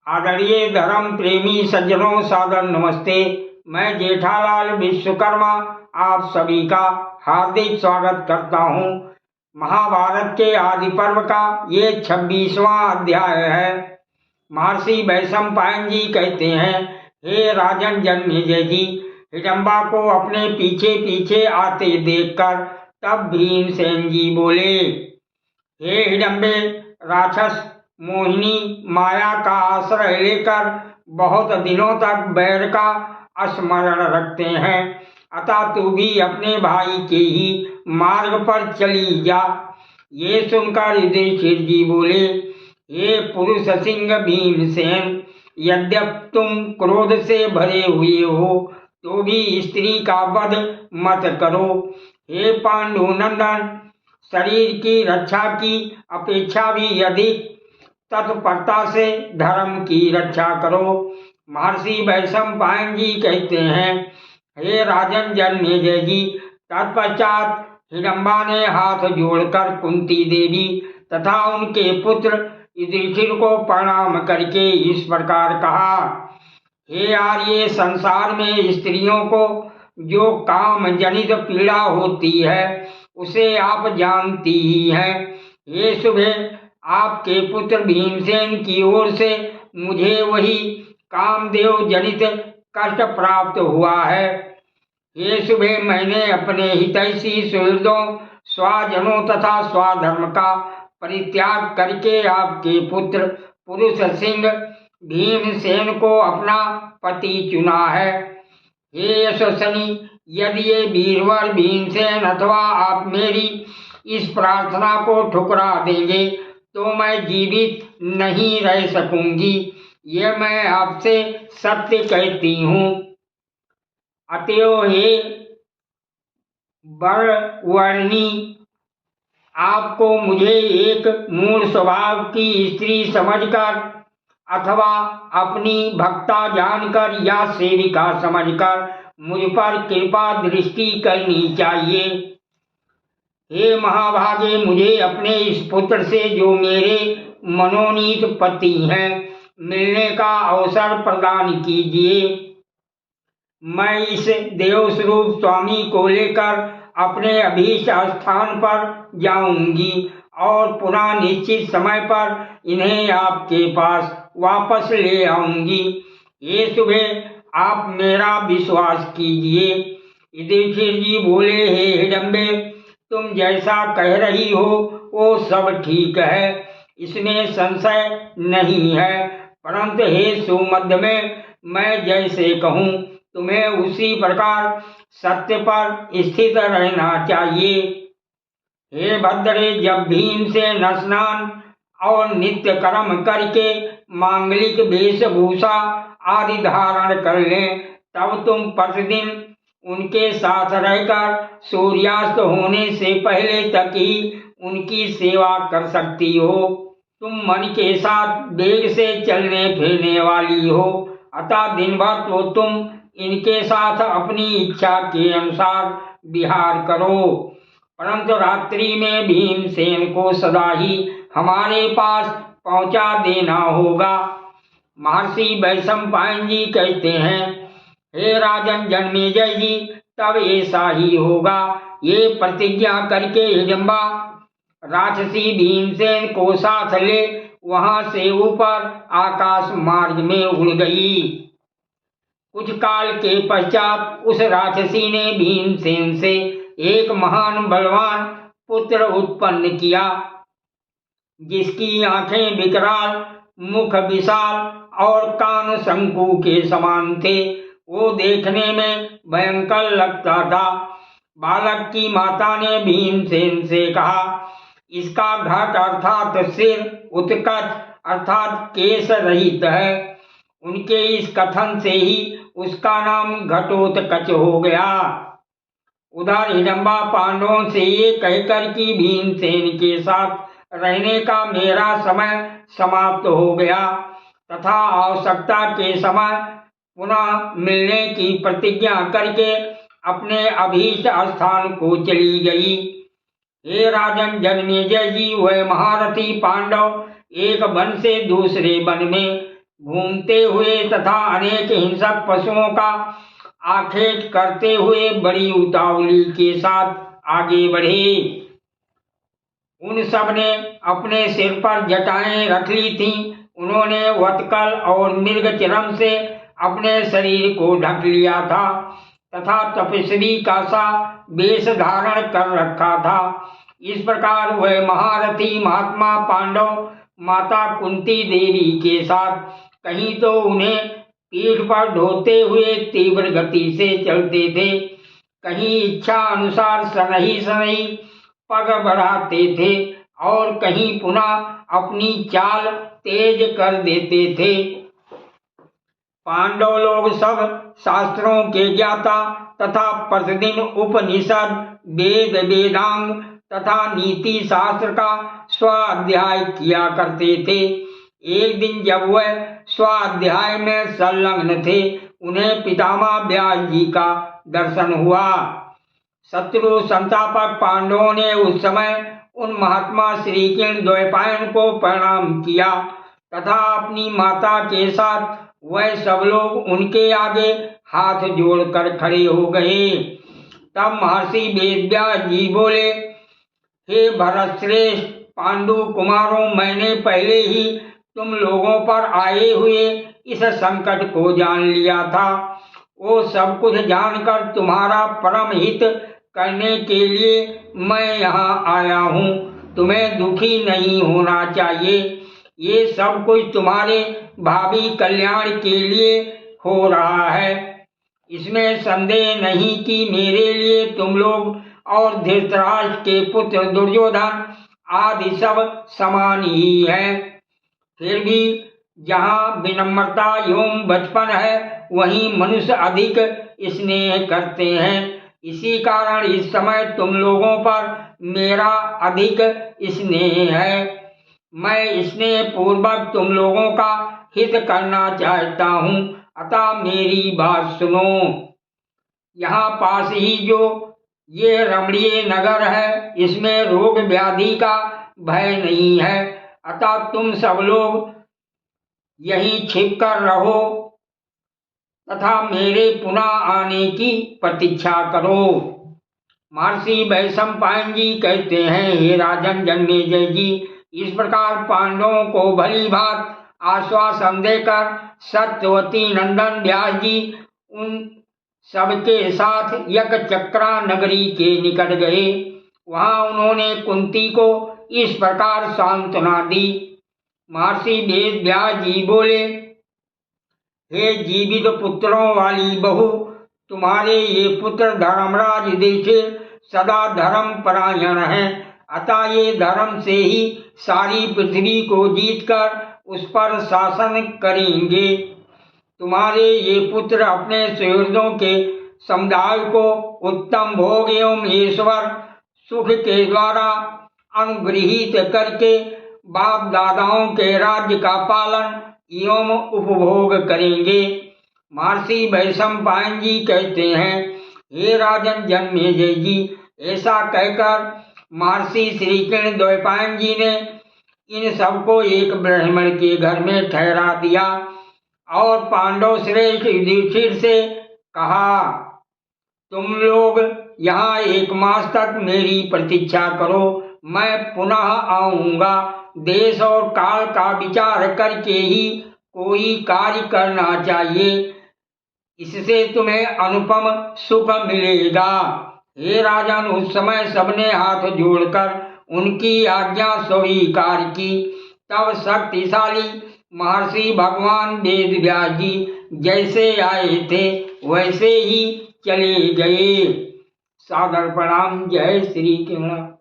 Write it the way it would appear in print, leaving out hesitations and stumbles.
आदरणीय धर्म प्रेमी सज्जनों, सादर नमस्ते। मैं जेठालाल विश्वकर्मा आप सभी का हार्दिक स्वागत करता हूं। महाभारत के आदि पर्व का ये 26वां अध्याय है। महर्षि वैशंपायन जी कहते हैं, हे राजन जन्मेजय जी, हिडम्बा को अपने पीछे पीछे आते देखकर तब भीमसेन जी बोले, हे हिडम्बे, राक्षस मोहिनी माया का आश्रय लेकर बहुत दिनों तक बैर का स्मरण रखते हैं, अतः तू भी अपने भाई के ही मार्ग पर चली जा। ये सुनकर युधिष्ठिर जी बोले, हे पुरुष सिंह भीमसेन, यद्यप तुम क्रोध से भरे हुए हो तो भी स्त्री का वध मत करो। हे पांडुनंदन, शरीर की रक्षा की अपेक्षा भी अधिक तत्परता से धर्म की रक्षा करो। महर्षि वैशंपायन जी कहते हैं, हे राजन जन्मेजय जी, तत्पश्चात हिडम्बा ने हाथ जोड़कर कुंती देवी तथा उनके पुत्र युधिष्ठिर को प्रणाम करके इस प्रकार कहा, हे आर्य, संसार में स्त्रियों को जो काम जनित पीड़ा होती है उसे आप जानती ही हैं। हे शुभे, आपके पुत्र भीमसेन की ओर से मुझे वही कामदेव जनित कष्ट प्राप्त हुआ है। हे शुभे, मैंने अपने हितैषी सुहृदों, स्वजनों तथा स्वधर्म का परित्याग करके आपके पुत्र पुरुष सिंह भीमसेन को अपना पति चुना है। हे यशस्वी, यदि ये वीरवर भीमसेन अथवा आप मेरी इस प्रार्थना को ठुकरा देंगे तो मैं जीवित नहीं रह सकूंगी, ये मैं आपसे सत्य कहती हूँ। अतएव हे वरवर्णी, आपको मुझे एक मूढ़ स्वभाव की स्त्री समझकर अथवा अपनी भक्ता जानकर या सेविका समझकर मुझ पर कृपा दृष्टि करनी चाहिए। हे महाभागे, मुझे अपने इस पुत्र से जो मेरे मनोनीत पति हैं मिलने का अवसर प्रदान कीजिए। मैं इस देवस्वरूप स्वामी को लेकर अपने अभीष्ट स्थान पर जाऊंगी और पुनः निश्चित समय पर इन्हें आपके पास वापस ले आऊंगी। ये सुबह आप मेरा विश्वास कीजिए। युधिष्ठिर जी बोले, हे हिडम्बे, तुम जैसा कह रही हो वो सब ठीक है, इसमें संशय नहीं है, परंतु हे सुमध्य में मैं जैसे कहूँ तुम्हें उसी प्रकार सत्य पर स्थित रहना चाहिए। हे भद्रे, जब भीम से स्नान और नित्य कर्म करके मांगलिक वेशभूषा आदि धारण कर लें तब तुम प्रतिदिन उनके साथ रहकर सूर्यास्त होने से पहले तक ही उनकी सेवा कर सकती हो। तुम मन के साथ वेग से चलने फिरने वाली हो, अतः दिन भर तो तुम इनके साथ अपनी इच्छा के अनुसार विहार करो, परंतु रात्रि में भीमसेन को सदा ही हमारे पास पहुंचा देना होगा। महर्षि वैशंपायन जी कहते हैं, हे राजन जन्मेजय जी, तब ऐसा ही होगा। ये प्रतिज्ञा करके हिडम्बा राक्षसी भीमसेन को साथ ले वहां से ऊपर आकाश मार्ग में उड़ गई। कुछ काल के पश्चात उस राक्षसी ने भीमसेन से एक महान बलवान पुत्र उत्पन्न किया, जिसकी आंखें विकराल, मुख विशाल और कान शंकु के समान थे। वो देखने में भयंकर लगता था। बालक की माता ने भीमसेन से कहा, इसका घट अर्थात सिर उत्कच अर्थात केश रहित है। उनके इस कथन से ही उसका नाम घटोत्कच हो गया। उधर हिडम्बा पांडवों से ये कहकर कि भीमसेन के साथ रहने का मेरा समय समाप्त हो गया तथा आवश्यकता के समय पुनः मिलने की प्रतिज्ञा करके अपने अभीष्ट स्थान को चली गई। हे राजन जन्मेजय जी, वह महारथी पांडव एक वन से दूसरे वन में घूमते हुए तथा अनेक हिंसक पशुओं का आखेट करते हुए बड़ी उतावली के साथ आगे बढ़े। उन सब ने अपने सिर पर जटाएं रख ली थीं। उन्होंने वत्कल और मृग चर्म से अपने शरीर को ढक लिया था तथा तपस्वी का सा वेश धारण कर रखा था। इस प्रकार वह महारथी महात्मा पांडव माता कुंती देवी के साथ कहीं तो उन्हें पीठ पर ढोते हुए तीव्र गति से चलते थे, कहीं इच्छा अनुसार सनही सनही पग बढ़ाते थे और कहीं पुनः अपनी चाल तेज कर देते थे। पांडव लोग सब शास्त्रों के ज्ञाता तथा प्रतिदिन उपनिषद वेद वेदांग तथा नीति शास्त्र का स्वाध्याय किया करते थे। एक दिन जब वह स्वाध्याय में संलग्न थे, उन्हें पितामह व्यास जी का दर्शन हुआ। शत्रु संतापक पांडवों ने उस समय उन महात्मा श्री कृष्ण द्वैपायन को प्रणाम किया तथा अपनी माता के साथ वह सब लोग उनके आगे हाथ जोड़कर खड़े हो गए। तब महर्षि वेदव्यास जी बोले, हे भरतश्रेष्ठ पांडु कुमारों, मैंने पहले ही तुम लोगों पर आए हुए इस संकट को जान लिया था। वो सब कुछ जानकर तुम्हारा परम हित करने के लिए मैं यहाँ आया हूँ। तुम्हें दुखी नहीं होना चाहिए। ये सब कुछ तुम्हारे भावी कल्याण के लिए हो रहा है। इसमें संदेह नहीं कि मेरे लिए तुम लोग और धृतराष्ट्र के पुत्र दुर्योधन आदि सब समान ही हैं। फिर भी जहाँ विनम्रता एवं बचपन है, वहीं मनुष्य अधिक स्नेह करते हैं। इसी कारण इस समय तुम लोगों पर मेरा अधिक स्नेह है। मैं स्नेह पूर्वक तुम लोगों का हित करना चाहता हूँ, अतः मेरी बात सुनो। यहाँ पास ही जो ये रमणीय नगर है, इसमें रोग व्याधि का भय नहीं है, अतः तुम सब लोग यहीं छिप कर रहो तथा मेरे पुनः आने की प्रतीक्षा करो। महर्षि वैशंपायन जी कहते हैं, हे राजन जन्मेजय जी, इस प्रकार पांडवों को भली भांति आश्वासन देकर सत्यवती नंदन व्यास जी उन सबके साथ यक्षचक्रा नगरी के निकट गए। वहां उन्होंने कुंती को इस प्रकार सांत्वना दी। महर्षि वेद व्यास जी बोले, हे जीवित पुत्रों वाली बहू, तुम्हारे ये पुत्र धर्मराज युधिष्ठिर सदा धर्म परायण हैं, अतः ये धर्म से ही सारी पृथ्वी को जीतकर उस पर शासन करेंगे। तुम्हारे ये पुत्र अपने सुहृदों के समुदाय को उत्तम भोग एवं ईश्वर सुख के द्वारा अनुगृहित करके बाप दादाओं के राज्य का पालन एवं उपभोग करेंगे। महर्षि वैशंपायन जी कहते हैं, हे राजन जन्मेजय जी, ऐसा कहकर महर्षि श्री कृष्ण द्वैपायन जी ने इन सबको एक ब्राह्मण के घर में ठहरा दिया और पांडव श्रेष्ठ युधिष्ठिर से कहा, तुम लोग यहाँ 1 मास तक मेरी प्रतीक्षा करो, मैं पुनः आऊँगा। देश और काल का विचार करके ही कोई कार्य करना चाहिए, इससे तुम्हें अनुपम सुख मिलेगा। हे राजन, उस समय सबने हाथ जोड़कर उनकी आज्ञा स्वीकार की। तब शक्तिशाली महर्षि भगवान वेद व्यास जी जैसे आए थे वैसे ही चले गए। सादर प्रणाम। जय श्री कृष्ण।